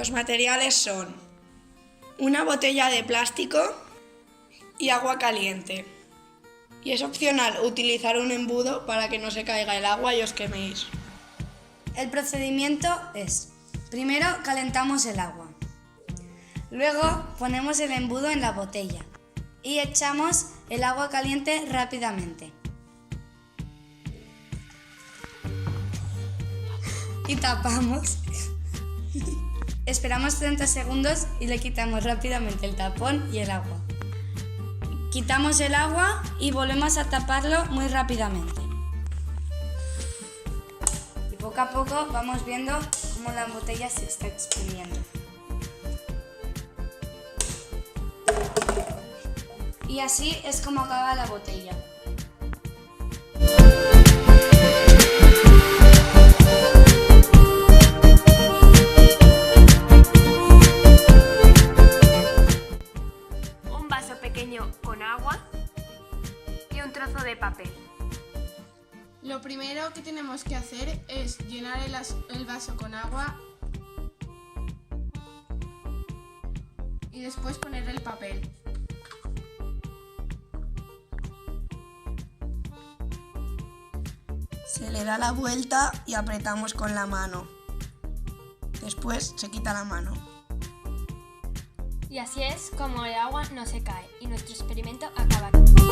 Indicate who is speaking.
Speaker 1: Los materiales son una botella de plástico y agua caliente. Y es opcional utilizar un embudo para que no se caiga el agua y os queméis.
Speaker 2: El procedimiento es: primero calentamos el agua, luego ponemos el embudo en la botella y echamos el agua caliente rápidamente. Y tapamos. Esperamos 30 segundos y le quitamos rápidamente el tapón y el agua. Quitamos el agua y volvemos a taparlo muy rápidamente. Y poco a poco vamos viendo cómo la botella se está exprimiendo. Y así es como acaba la botella.
Speaker 3: Un vaso pequeño con agua y un trozo de papel.
Speaker 4: Lo primero que tenemos que hacer es llenar el vaso con agua y después poner el papel.
Speaker 1: Se le da la vuelta y apretamos con la mano. Después se quita la mano.
Speaker 3: Y así es como el agua no se cae y nuestro experimento acaba aquí.